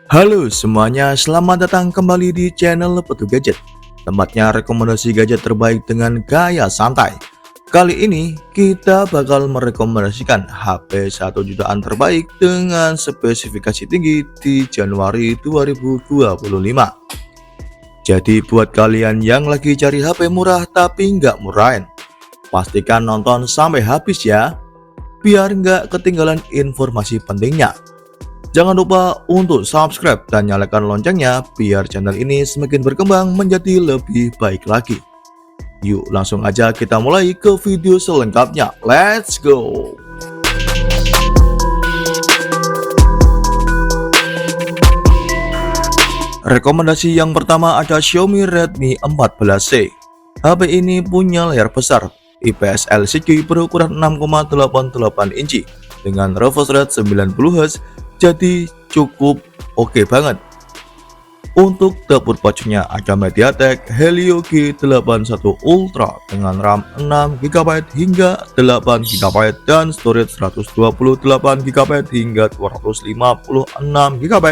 Halo semuanya, selamat datang kembali di channel Petu Gadget. Tempatnya rekomendasi gadget terbaik dengan gaya santai. Kali ini kita bakal merekomendasikan HP 1 jutaan terbaik dengan spesifikasi tinggi di Januari 2025. Jadi buat kalian yang lagi cari HP murah tapi nggak murahin, pastikan nonton sampai habis ya, biar nggak ketinggalan informasi pentingnya. Jangan lupa untuk subscribe dan nyalakan loncengnya biar channel ini semakin berkembang menjadi lebih baik lagi. Yuk langsung aja kita mulai ke video selengkapnya. Let's go! Rekomendasi yang pertama ada Xiaomi Redmi 14C. HP ini punya layar besar IPS LCD berukuran 6,88 inci dengan refresh rate 90Hz. Jadi cukup oke banget. Untuk dapur pacunya ada MediaTek Helio G81 Ultra dengan RAM 6GB hingga 8GB dan storage 128GB hingga 256GB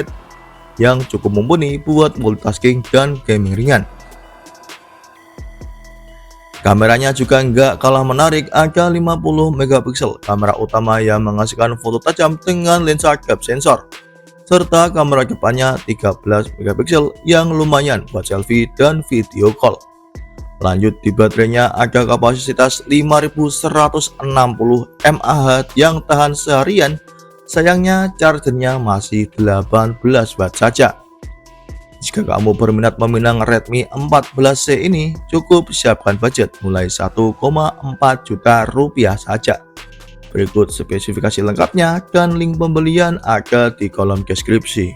yang cukup mumpuni buat multitasking dan gaming ringan. Kameranya juga nggak kalah menarik, ada 50MP kamera utama yang menghasilkan foto tajam dengan lensa depth sensor, serta kamera depannya 13MP yang lumayan buat selfie dan video call. Lanjut di baterainya ada kapasitas 5160 mAh yang tahan seharian, sayangnya chargernya masih 18 watt saja. Jika kamu berminat meminang Redmi 14C ini, cukup siapkan budget mulai 1,4 juta rupiah saja. Berikut spesifikasi lengkapnya dan link pembelian ada di kolom deskripsi.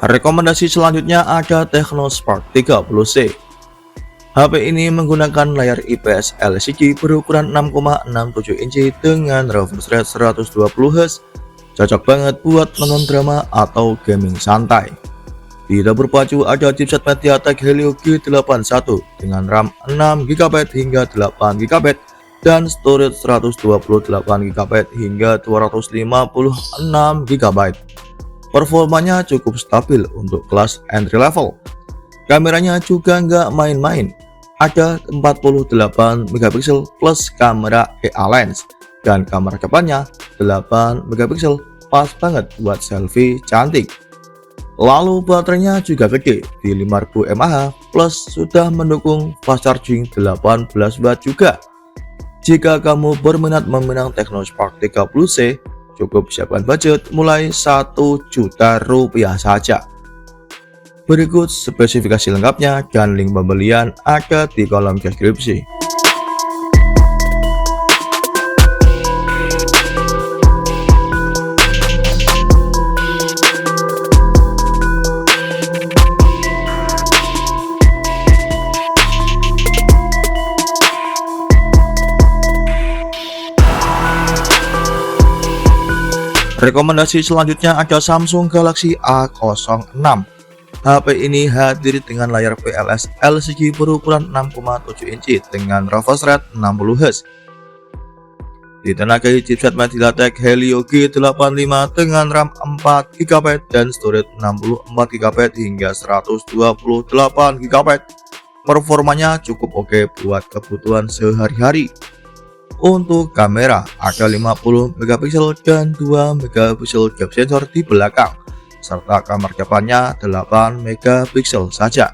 Rekomendasi selanjutnya ada Technospark 30C. HP ini menggunakan layar IPS LCD berukuran 6,67 inci dengan refresh rate 120Hz. Cocok banget buat nonton drama atau gaming santai. Di dapur pacu ada chipset MediaTek Helio G81 dengan RAM 6GB hingga 8GB dan storage 128GB hingga 256GB. Performanya cukup stabil untuk kelas entry level. Kameranya juga nggak main-main, ada 48MP plus kamera EA lens dan kamera depannya 8MP, pas banget buat selfie cantik. Lalu baterainya juga gede di 5000 mAh plus sudah mendukung fast charging 18W juga. Jika kamu berminat meminang Technospark 30C, cukup siapkan budget mulai 1 juta rupiah saja. Berikut spesifikasi lengkapnya dan link pembelian ada di kolom deskripsi. Rekomendasi selanjutnya ada Samsung Galaxy A06. HP ini hadir dengan layar PLS LCD berukuran 6,7 inci dengan refresh rate 60Hz. Ditenagai chipset MediaTek Helio G85 dengan RAM 4GB dan storage 64GB hingga 128GB. Performanya cukup oke buat kebutuhan sehari-hari. Untuk kamera ada 50MP dan 2MP depth sensor di belakang, serta kamera depannya 8MP saja.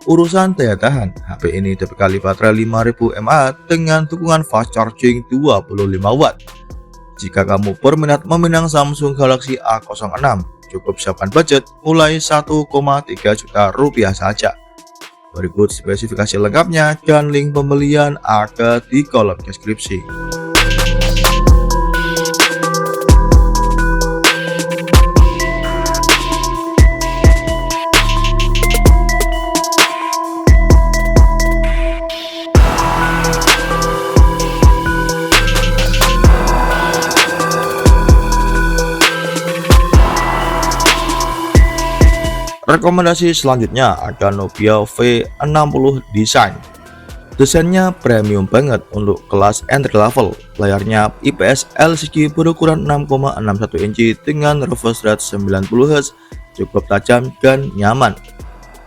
Urusan daya tahan, HP ini dibekali baterai 5000 mAh dengan dukungan fast charging 25W. Jika kamu berminat meminang Samsung Galaxy A06, cukup siapkan budget mulai 1,3 juta rupiah saja. Berikut spesifikasi lengkapnya dan link pembelian ada di kolom deskripsi. Rekomendasi selanjutnya ada Nubia V60 Design. Desainnya premium banget untuk kelas entry level. Layarnya IPS LCD berukuran 6,61 inci dengan refresh rate 90Hz, cukup tajam dan nyaman.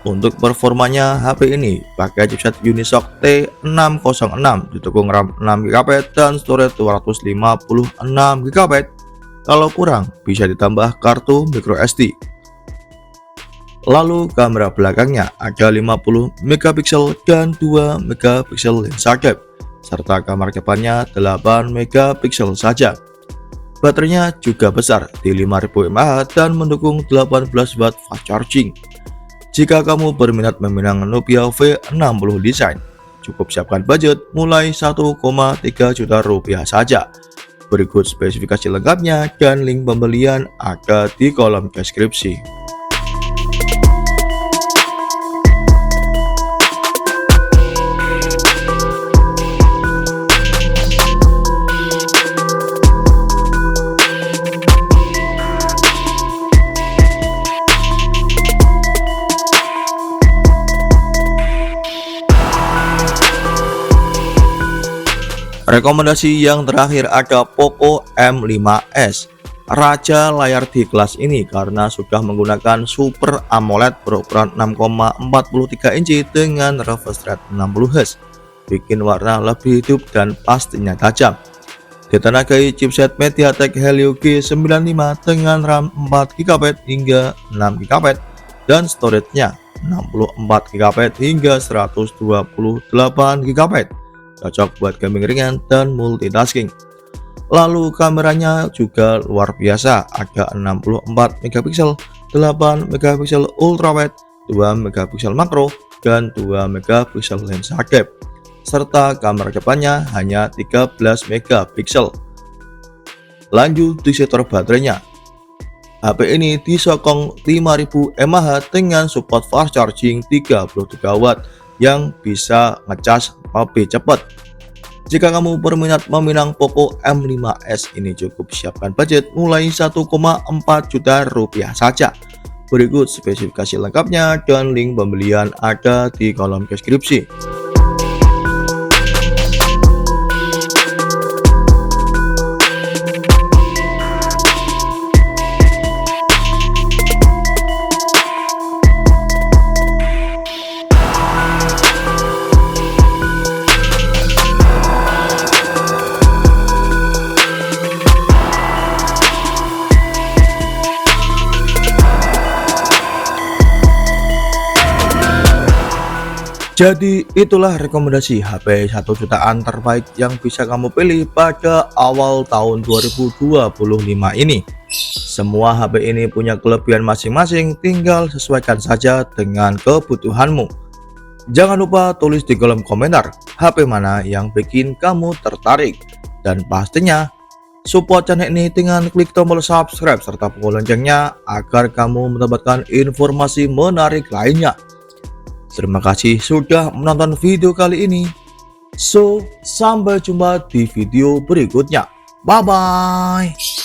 Untuk performanya, HP ini pakai chipset Unisoc T606, didukung RAM 6GB dan storage 256GB. Kalau kurang, bisa ditambah kartu microSD. Lalu kamera belakangnya ada 50 megapiksel dan 2 megapiksel lensa depth, serta kamera depannya 8 megapiksel saja. Baterainya juga besar di 5000 mAh dan mendukung 18 watt fast charging. Jika kamu berminat meminang Nubia V60 Design, cukup siapkan budget mulai 1,3 juta rupiah saja. Berikut spesifikasi lengkapnya dan link pembelian ada di kolom deskripsi. Rekomendasi yang terakhir ada Poco M5s, raja layar di kelas ini karena sudah menggunakan Super AMOLED berukuran 6,43 inci dengan refresh rate 60Hz, bikin warna lebih hidup dan pastinya tajam. Ditenagai chipset MediaTek Helio G95 dengan RAM 4GB hingga 6GB dan storage-nya 64GB hingga 128GB. Cocok buat gaming ringan dan multitasking. Lalu kameranya juga luar biasa, ada 64 megapiksel, 8 megapiksel ultrawide, 2 megapiksel makro, dan 2 megapiksel lensa depth, serta kamera depannya hanya 13 megapiksel. Lanjut di sektor baterainya. HP ini disokong 5000 mAh dengan support fast charging 33 watt yang bisa ngecas lebih cepat. Jika kamu berminat meminang Poco M5s ini, cukup siapkan budget mulai 1,4 juta rupiah saja. Berikut spesifikasi lengkapnya dan link pembelian ada di kolom deskripsi. Jadi itulah rekomendasi HP 1 jutaan terbaik yang bisa kamu pilih pada awal tahun 2025 ini. Semua HP ini punya kelebihan masing-masing, tinggal sesuaikan saja dengan kebutuhanmu. Jangan lupa tulis di kolom komentar HP mana yang bikin kamu tertarik. Dan pastinya support channel ini dengan klik tombol subscribe serta punggung loncengnya agar kamu mendapatkan informasi menarik lainnya. Terima kasih sudah menonton video kali ini. So, sampai jumpa di video berikutnya. Bye-bye.